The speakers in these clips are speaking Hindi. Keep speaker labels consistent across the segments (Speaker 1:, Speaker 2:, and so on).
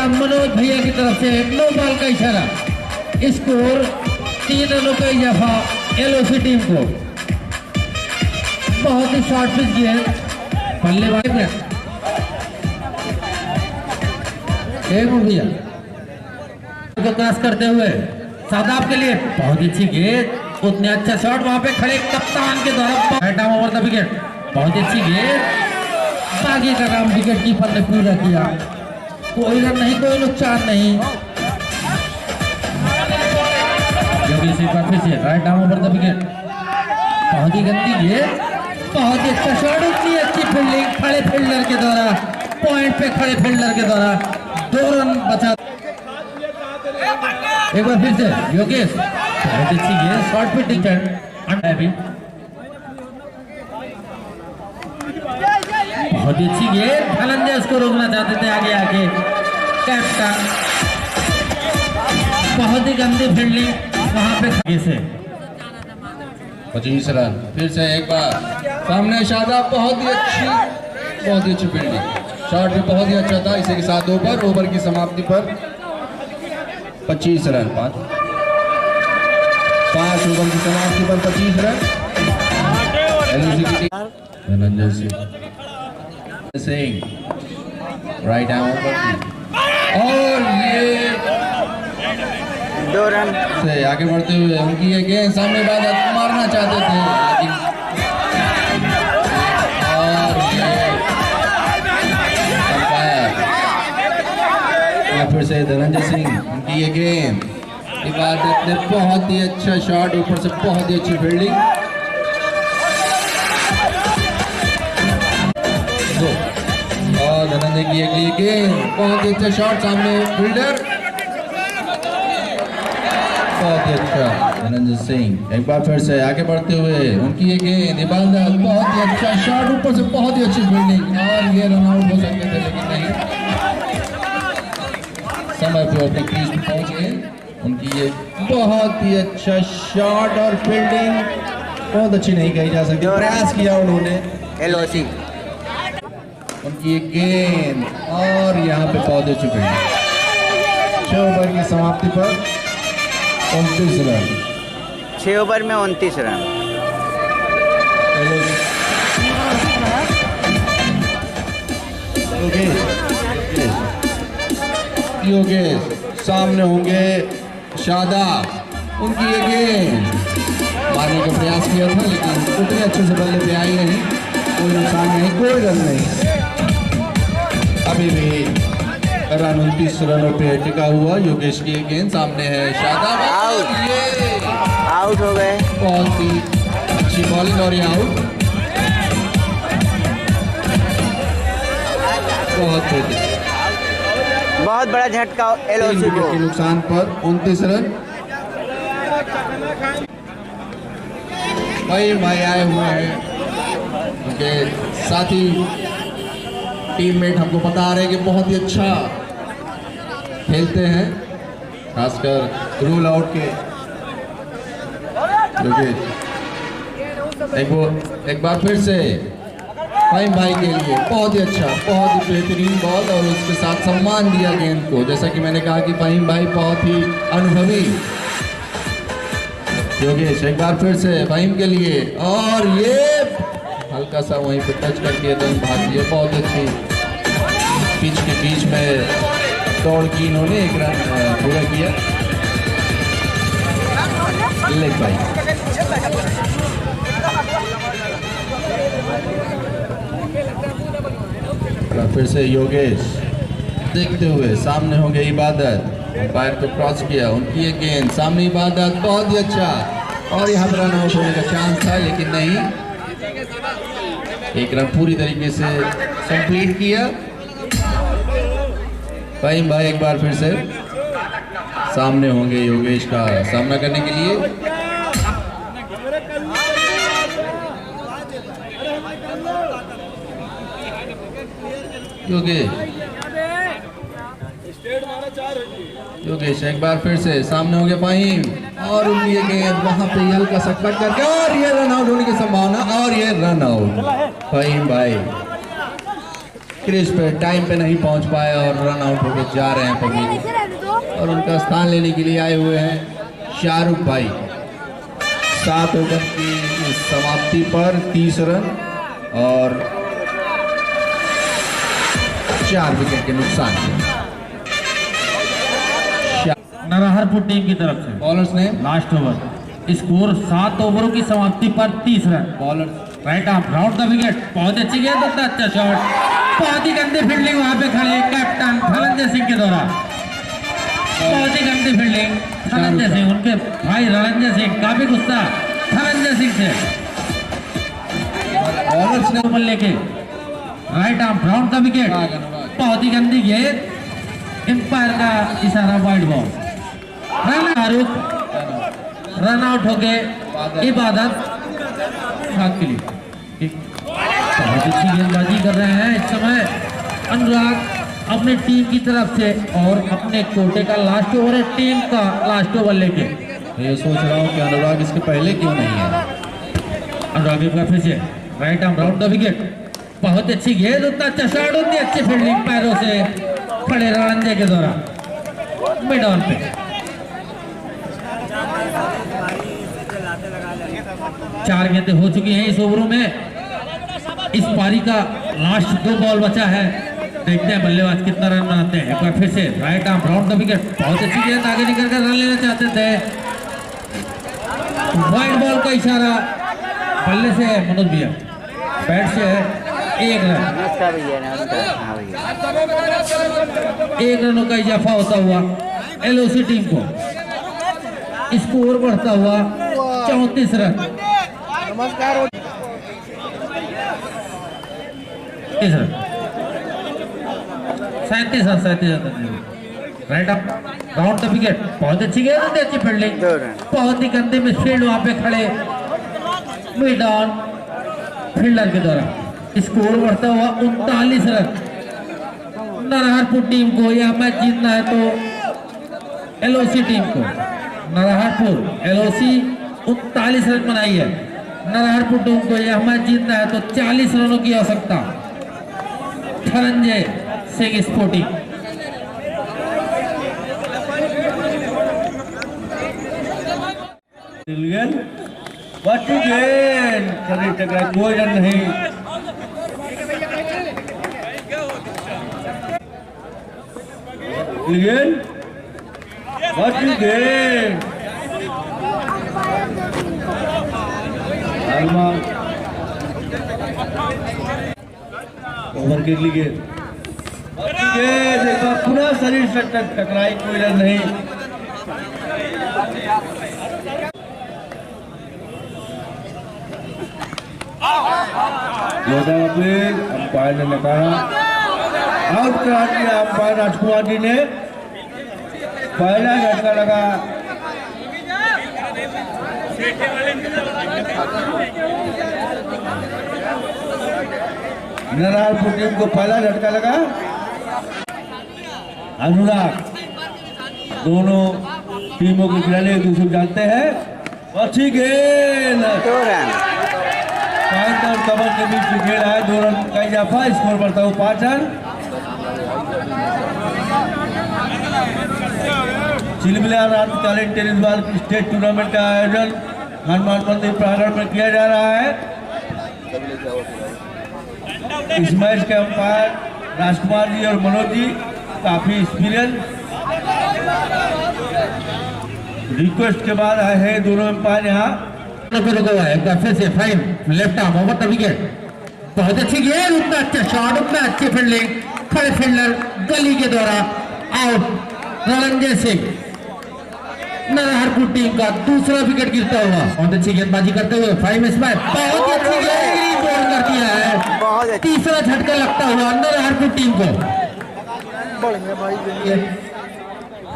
Speaker 1: इशारा मनोज भैया की तरफ से, नो बॉल का इशारा। स्कोर 3 रनों का इजाफा एलओसी टीम को। बहुत ही शॉर्ट पिच गेंद, बल्लेबाज में भैया को क्रॉस करते हुए शादाब के लिए बहुत अच्छी गेंद, उतने अच्छा शॉट वहां पे खड़े कप्तान के द्वारा ओवर द विकेट। बहुत अच्छी गेंद, बाकी का काम विकेट कीपर ने पूरा किया। कोई रन नहीं, कोई नुकसान नहीं। Right arm over the wicket. बहुत ही गंदी गेंद, बहुत ही अच्छा शॉट, उतनी अच्छी फील्डिंग खड़े फील्डर के द्वारा, पॉइंट पे खड़े फील्डर के द्वारा 2 रन बचा। एक बार फिर से योगेश, बहुत अच्छी गेंद, शॉर्ट पे टिकट अभी बहुत ही अच्छी गेंद, फलंदाज को रोकना चाहते थे आगे आके कैप्टन। बहुत ही गंदी फील्डिंग वहां पे से
Speaker 2: 25 रन। फिर से एक बार सामने शादाब, बहुत ही अच्छी फील्डिंग, शॉट भी बहुत ही अच्छा था। इसी के साथ ओवर की समाप्ति पर 25 रन। 5 ओवर की समाप्ति पर 25 रन। सिंह राइट आर्म और ये
Speaker 3: 2 रन
Speaker 2: से आगे बढ़ते हुए उनकी ये गेंद सामने बात मारना चाहते थे, लेकिन फिर से धनंजय सिंह, उनकी ये गेंद, इबादत ने बहुत ही अच्छा शॉट, ऊपर से बहुत ही अच्छी फील्डिंग। और धनंजय की अगली गेंद, बहुत ही अच्छा शॉट, सामने फील्डर, बहुत ही अच्छा धनंजय सिंह। एक बार फिर से आगे बढ़ते हुए उनकी ये गेंद, इबादत, बहुत ही अच्छा शॉट, ऊपर से बहुत ही अच्छी फील्डिंग, और ये रन आउट हो सकते थे लेकिन नहीं, समय पे अपने क्रीज पे पहुंचे। उनकी ये बहुत ही अच्छा शॉट और फील्डिंग बहुत अच्छी नहीं कही जा सकती, प्रयास किया उन्होंने।
Speaker 3: एलओसी
Speaker 2: उनकी ये गेंद और यहाँ पे बहुत अच्छी फील्डिंग। 6 ओवर की समाप्ति पर 29 रन।
Speaker 3: 6 ओवर में 29 रन।
Speaker 2: योगेश सामने होंगे शादाब, उनकी ये गेंद मारने का प्रयास किया था लेकिन उतने अच्छे से बल्ले पे आई नहीं, कोई नुकसान नहीं, कोई रन नहीं। अभी भी रन 29 रनों पे टिका हुआ। योगेश की गेंद सामने है, शादाब
Speaker 3: आउट हो गए।
Speaker 2: बहुत ही अच्छी बॉलिंग और ये आउट।
Speaker 3: बहुत बड़ा झटका एलओसी को।
Speaker 2: के नुकसान पर 29 रन। भाई आए हुए हैं, उनके साथी टीममेट हमको बता रहे हैं कि बहुत ही अच्छा खेलते हैं, खासकर रूल आउट के। एक बार फिर से फाहिम भाई के लिए बहुत ही अच्छा, बहुत ही बेहतरीन बॉल और उसके साथ सम्मान दिया गेंद को। जैसा कि मैंने कहा कि फाहिम भाई बहुत ही अनुभवी। योगेश एक बार फिर से फाहिम के लिए, और ये हल्का सा वहीं पे टच करके रन भाग लिए। बहुत अच्छी पिच के बीच में दौड़ की इन्होंने, एक रन पूरा किया। लेग भाई फिर से योगेश देखते हुए सामने होंगे इबादत, अंपायर को क्रॉस किया, उनकी एक गेंद सामने इबादत, बहुत ही अच्छा, और यहाँ पर रन आउट होने का चांस था लेकिन नहीं, एक रन पूरी तरीके से कंप्लीट किया। फाहिम भाई एक बार फिर से सामने होंगे योगेश का सामना करने के लिए। योगेश एक बार फिर से सामने हो गया फाहिम, और उनकी ये गेंद वहां पे हल्का सा कट करके, और ये रन आउट होने की संभावना, और ये रन आउट। फाहिम भाई क्रीज पे टाइम पे नहीं पहुंच पाए और रन आउट होकर जा रहे हैं पब्लिक, और उनका स्थान लेने के लिए आए हुए हैं शाहरुख भाई। 7 ओवर की समाप्ति पर 30 रन और 4 विकेट के नुकसान।
Speaker 1: नरहरपुर टीम की तरफ से
Speaker 2: बॉलर्स ने
Speaker 1: लास्ट ओवर, स्कोर 7 ओवरों की समाप्ति पर 30 run.
Speaker 2: Bowlers
Speaker 1: right arm round the wicket, बहुत अच्छी गेंद, अच्छा शॉट, बहुत ही गंदी फील्डिंग वहां पे खड़े कैप्टन धनंजय सिंह के द्वारा। बहुत ही गंदी फील्डिंग धनंजय सिंह, उनके भाई रणंजय सिंह काफी गुस्सा धनंजय सिंह से।
Speaker 2: बॉलर्स ने
Speaker 1: बल्ले के right arm round the wicket, बहुत ही गंदी गेंद, एम्पायर का इशारा, wide ball, run Shahrukh, run out हो गए इबादत भाग के लिए। बहुत अच्छी गेंदबाजी कर रहे हैं इस समय अनुराग अपनी टीम की तरफ से, और अपने कोटे का लास्ट ओवर है टीम का लास्ट ओवर लेके।
Speaker 2: ये सोच रहा हूँ कि अनुराग इसके पहले क्यों नहीं है।
Speaker 1: अनुराग का फिर से right arm round the wicket, बहुत अच्छी गेंद, उतना अच्छा शॉट, उतनी अच्छी फील्डिंग पैरों से खड़े रणंजय के द्वारा मिड ऑन पे। 4 गेंदें हो चुकी हैं इस ओवरों में, इस पारी का लास्ट 2 बॉल बचा है, देखते हैं बल्लेबाज कितना रन बनाते हैं। एक बार फिर से right arm round the wicket, बहुत अच्छी गेंद, आगे निकल कर रन लेना चाहते थे, वाइड बॉल का इशारा, बल्ले से है मनोज भैया, बैट से है 1 रन,
Speaker 3: उसका भैया ना उनका, हाँ भैया
Speaker 1: 1 रनों का इजाफा होता हुआ एलओसी टीम को, स्कोर बढ़ता हुआ 34 रन।
Speaker 3: नमस्कार।
Speaker 1: 37 run right up round the wicket, बहुत अच्छी गेंद, अच्छी फील्डिंग, बहुत ही गंदे में फील्ड वहां पे खड़े मिड ऑन फील्डर के द्वारा। स्कोर बढ़ता हुआ 39 रन। नरहरपुर टीम को यह मैच जीतना है तो एलओसी टीम को, नरहरपुर एलओसी 39 रन बनाई है, नरहरपुर टीम को यह मैच जीतना है तो 40 रनों की आवश्यकता। धनंजय सिंह स्पोर्टिंग
Speaker 4: कोई रन नहीं। ओवर के लिए एक बार पुनः शरीर से टकराई, कोई रन नहीं। अंपायर ने नकारा, आउट करा दिया अंपायर राजकुमार जी ने। पहला झटका लगा नरहरपुर टीम को, पहला झटका लगा। अनुराग दोनों टीमों के खिलाड़ी एक दूसरे को जानते हैं। अच्छी गेंद,
Speaker 3: 2 रन।
Speaker 4: पांच और कमर के बीच में खेल है, 2 रन का इजाफा, स्कोर बढ़ता हुआ 5 रन। चिलमिला रातकालीन टेनिस बॉल स्टेट टूर्नामेंट का आयोजन हनुमान मंदिर प्रांगण में किया जा रहा है। इस मैच के अंपायर राजकुमार जी और मनोज जी काफी एक्सपीरियंस। रिक्वेस्ट के बाद आए हैं दोनों अंपायर यहाँ।
Speaker 1: फिर से fine left arm over the wicket, बहुत अच्छी गेंद, उतना अच्छा शॉट, उतना अच्छी फील्डिंग, खड़े फील्डर गली के द्वारा आउट। रणंजय सिंह नरहरपुर टीम का दूसरा विकेट गिरता हुआ, बहुत अच्छी गेंदबाजी करते हुए 5 स्मैश, बहुत ही अच्छी गेंद बोल कर दिया है, तीसरा झटका लगता हुआ नरहरपुर टीम को।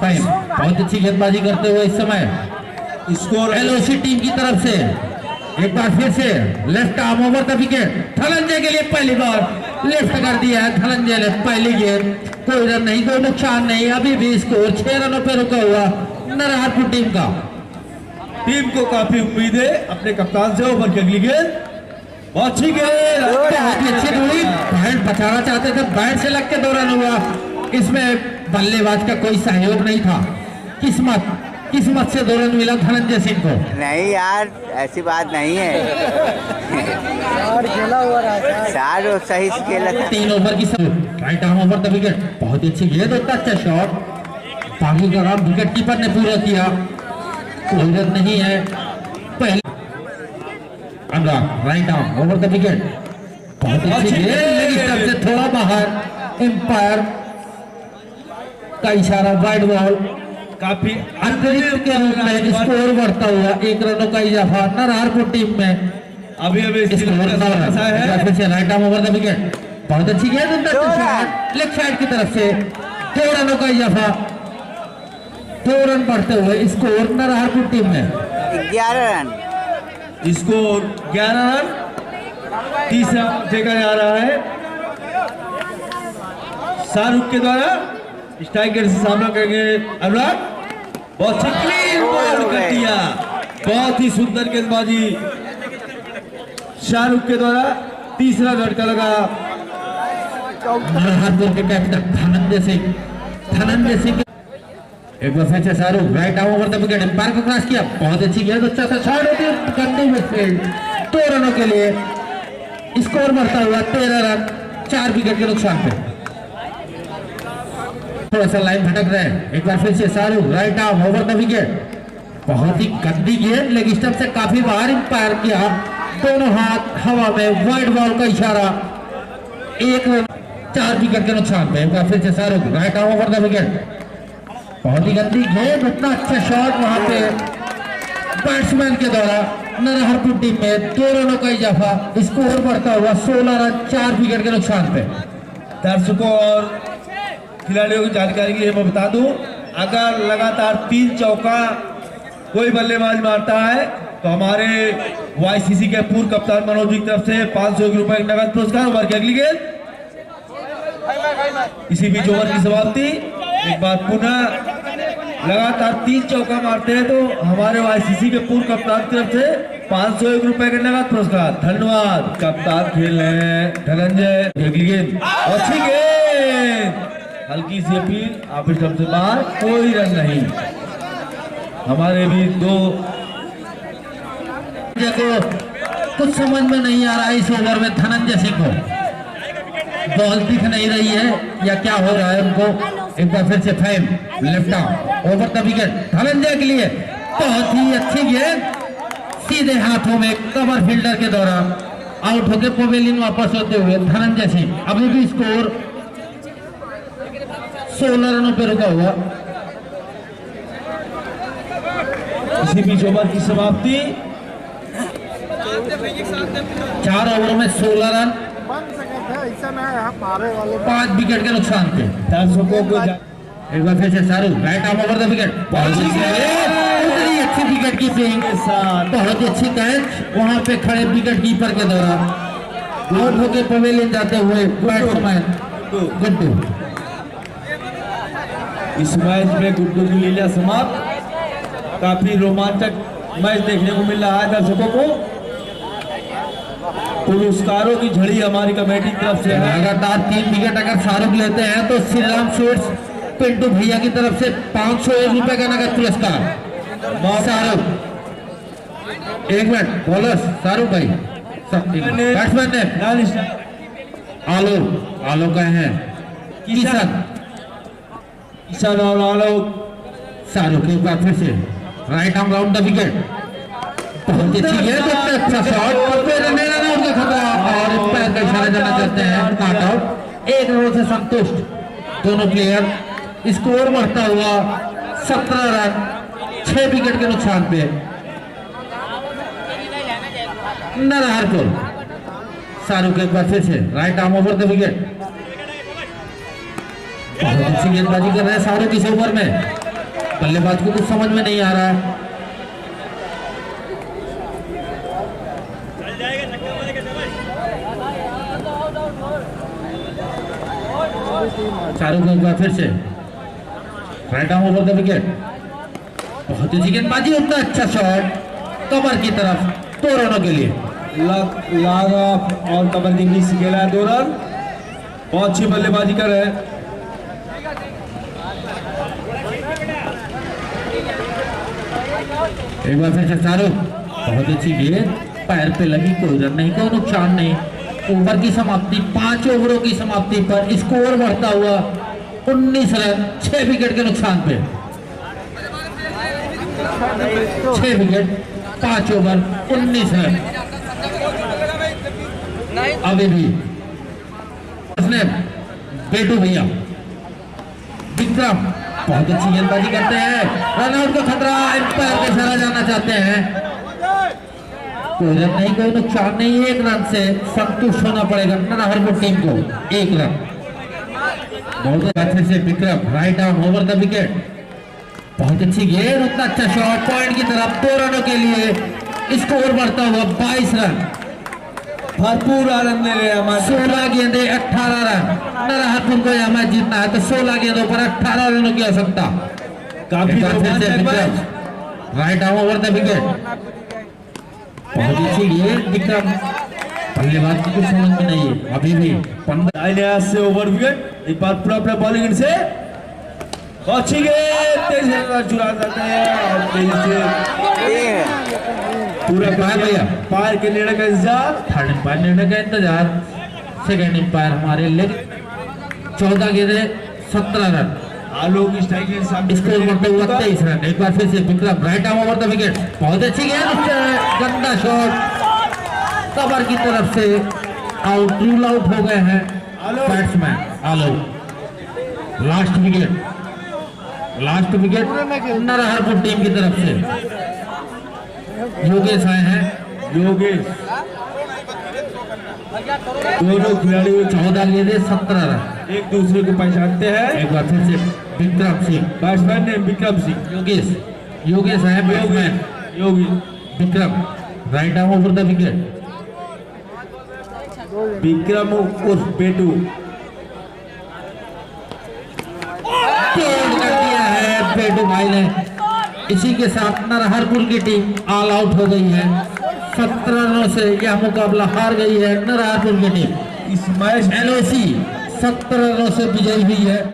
Speaker 1: 5 बहुत अच्छी गेंदबाजी करते हुए इस समय स्कोर एलओसी टीम की तरफ से। एक बार फिर से left arm over the wicket, Dhananjay के लिए पहली बार लेफ्ट कर दिया है धनंजय ने पहली गेंद, कोई रन नहीं, कोई नुकसान नहीं, अभी भी स्कोर 6 रनों पर रुका हुआ नरहरपुर टीम का।
Speaker 4: टीम को काफी उम्मीद है अपने कप्तान से। ओवर की अगली गेंद बहुत अच्छी गेंद,
Speaker 1: बहुत ही अच्छी दूरी, बैट बचाना चाहते थे, बैट से लग के दौरान हुआ। इसमें बल्लेबाज का कोई सहयोग नहीं था। किस्मत से दौरान मिला धनंजय सिंह को।
Speaker 3: नहीं यार, ऐसी बात नहीं है। चार सही से खेला था।
Speaker 1: 3 ओवर की right arm over the wicket, बहुत ही अच्छी गेंद होता, अच्छा शॉट। बाकी का काम विकेट कीपर ने पूरा किया, कोई रन नहीं है। पहले Anurag right arm over the wicket, बहुत अच्छी गेंद, लेकिन स्टंप से थोड़ा बाहर। एम्पायर का इशारा, वाइड बॉल।
Speaker 4: काफी
Speaker 1: अतिरिक्त के रूप में स्कोर बढ़ता हुआ 1 रनों का इजाफा नरहरपुर टीम में।
Speaker 4: अभी
Speaker 1: फिर से right arm over the wicket, बहुत अच्छी गेंद, लेफ्ट साइड की तरफ से 2 रनों का इजाफा, 2 रन बढ़ते हुए स्कोर नरहरपुर टीम में
Speaker 3: 11 रन।
Speaker 4: Score 11 run. तीसरा देखा जा रहा है शाहरुख के द्वारा। स्ट्राइकर से सामना करेंगे अनुराग, बहुत क्लीन बॉल कर दिया, बहुत ही सुंदर गेंदबाजी शाहरुख के द्वारा। तीसरा झटका लगा
Speaker 1: नरहरपुर के कैप्टन धनंजय सिंह। एक बार फिर से Shahrukh right arm over the wicket, umpire को क्रॉस किया, बहुत अच्छी गेंद, अच्छा सा शॉट होती है, गंदी मिडफील्ड। 2 रनों के लिए स्कोर बढ़ता हुआ 13 रन, 4 विकेट के नुकसान पे। थोड़ा सा लाइन भटक रहे हैं। एक बार फिर से Shahrukh right arm over the wicket, बहुत ही गंदी गेंद, लेग स्टंप से काफी बाहर एम्पायर किया, दोनों हाथ हवा में, वाइड बॉल का इशारा। 1 रन, 4 विकेट के नुकसान पे। एक बार फिर से Shahrukh right arm over the wicket, बहुत ही गंदी गेंद, उतना अच्छा शॉट वहां पे बैट्समैन के द्वारा। नरहरपुर टीम में 2 रनों का इजाफा, स्कोर बढ़ता हुआ 16 रन, 4 विकेट के नुकसान पे।
Speaker 4: दर्शकों और खिलाड़ियों की जानकारी के लिए मैं बता दूं, अगर लगातार 3 चौका कोई बल्लेबाज मारता है तो हमारे वाईसीसी के पूर्व कप्तान मनोज जी की तरफ से 500 रुपए की नगद पुरस्कार। ओवर की अगली गेंद, इसी बीच ओवर की समाप्ति। एक बार पुनः लगातार 3 चौका मारते हैं तो हमारे वाईसीसी के पूर्व कप्तान की तरफ से 501 रुपए का नगद पुरस्कार। धन्यवाद। कप्तान खेल रहे हैं धनंजय। अगली गेंद, अच्छी गेंद, हल्की सी अपील, आप इस से बाहर, कोई रन नहीं। हमारे भी 2
Speaker 1: कुछ समझ में नहीं आ रहा है इस ओवर में धनंजय सिंह को, बॉल दिख नहीं रही है या क्या हो रहा है उनको। एक बार फिर से fam left arm over the wicket, Dhananjay के लिए बहुत ही अच्छी गेंद, सीधे हाथों में कवर फील्डर के द्वारा आउट होकर पवेलियन वापस होते हुए धनंजय सिंह। अभी भी स्कोर 16 रनों पर रुका हुआ।
Speaker 4: इसी बीच ओवर की समाप्ति।
Speaker 1: 4 ओवरों में 16 रन, 5 विकेट के नुकसान पे।
Speaker 4: दर्शकों को
Speaker 1: एक बार फिर से Shahrukh right arm over the wicket, बहुत अच्छी विकेट कीपिंग के साथ, बहुत अच्छी कैच वहां पे खड़े विकेट कीपर के द्वारा, आउट होकर पवेलियन जाते हुए बैट्समैन गुड्डू।
Speaker 4: इस मैच में गुड्डू की लीला समाप्त। काफी रोमांचक मैच देखने को मिल रहा है दर्शकों को। पुरस्कारों की झड़ी हमारी कमेटी की तरफ से है।
Speaker 1: लगातार 3 विकेट अगर शाहरुख लेते हैं तो श्री राम स्वीट्स पिंटू भैया की तरफ से 501 रुपए का नगद पुरस्कार। शाहरुख, 1 मिनट, बॉलर्स शाहरुख भाई, बैट्समैन ने आलो का है
Speaker 4: किशन और आलोक।
Speaker 1: शाहरुख एक बार फिर से right arm round the wicket, बहुत अच्छी गेंद, अच्छा शॉट, आउट का खतरा और पैर का इशारा जाना चाहते हैं, नॉट आउट। 1 रन से संतुष्ट दोनों प्लेयर। स्कोर बढ़ता हुआ 17 रन, 6 विकेट के नुकसान पे। नरहरपुर, शाहरुख एक बार फिर से right arm over the wicket, बहुत अच्छी गेंदबाजी कर रहे हैं शाहरुख इस ओवर में। बल्लेबाज को कुछ समझ में नहीं आ रहा है। शाहरुख एक बार फिर से right arm over the wicket, बहुत अच्छी गेंदबाजी, उतना अच्छा शॉट कवर की तरफ, 2 रनों के लिए।
Speaker 4: लाग ऑफ और कवर की मिस खेला है 2 रन। बहुत अच्छी बल्लेबाजी कर रहे हैं।
Speaker 1: एक बार फिर से शाहरुख, बहुत अच्छी गेंद, पैर पे लगी, कोई रन नहीं, कोई नुकसान नहीं। ओवर की समाप्ति, 5 ओवरों की समाप्ति पर स्कोर बढ़ता हुआ 19 रन, 6 विकेट के नुकसान पे। 6 विकेट, 5 ओवर, 19 रन। अभी भी बेटू भैया विक्रम बहुत अच्छी गेंदबाजी करते हैं, रन आउट का खतरा, एम्पायर के इशारा जाना चाहते हैं। कोई रन नहीं, कोई नुकसान नहीं, 1 रन से संतुष्ट होना पड़ेगा नरहरपुर टीम को। 1 रन। बहुत अच्छे से Vikram right arm over the wicket, बहुत अच्छी गेंद, उतना अच्छा शॉट, पॉइंट की तरफ, 2 रनों के लिए स्कोर बढ़ता हुआ 22 रन।
Speaker 4: भरपूर आनंद ले रहे हैं हमारे।
Speaker 1: 16 गेंदे 18 रन। नरहरपुर को यह मैच जीतना है तो 16 गेंदों पर 18 रनों की आवश्यकता।
Speaker 4: काफी
Speaker 1: right arm over the wicket, बहुत अच्छी गेंद, विक्रम बल्लेबाज की कुछ समझ में नहीं है अभी भी।
Speaker 4: 15 से ओवर विकेट। एक बार पूरा अपना बॉलिंग से बहुत अच्छी गेंद, तेज रन चुरा करते हैं और तेज से पूरा
Speaker 1: भैया
Speaker 4: पार के निर्णय का इंतजार।
Speaker 1: 3rd एम्पायर निर्णय का इंतजार। 2nd एम्पायर हमारे लेग 14 गेंदे 17 रन,
Speaker 4: आलोक स्ट्राइक के सामने
Speaker 1: स्कोर बढ़ते हुआ 23 रन। एक बार फिर से Vikram right arm over the wicket, बहुत अच्छी गेंद, गंदा शॉट, कवर की तरफ से आउट, रूल आउट हो गए हैं बैट्समैन आलोक। लास्ट विकेट नरहरपुर टीम की तरफ से योगेश आए हैं।
Speaker 4: योगेश दोनों खिलाड़ी
Speaker 1: 14 गेंदे 17 रन,
Speaker 4: एक दूसरे को पहचानते हैं।
Speaker 1: एक बार फिर से विक्रम सिंह,
Speaker 4: बैट्समैन ने विक्रम सिंह,
Speaker 1: योगेश है batsman,
Speaker 4: Yogi
Speaker 1: Vikram right arm over the wicket,
Speaker 4: Vikram उर्फ बेटू
Speaker 1: तोड़ कर दिया है बेटू भाई ने। इसी के साथ नरहरपुर की टीम ऑल आउट हो गई है। 17 रनों से यह मुकाबला हार गई है नरहरपुर की टीम।
Speaker 4: इस मैच
Speaker 1: LOC 17 रनों से विजयी हुई है।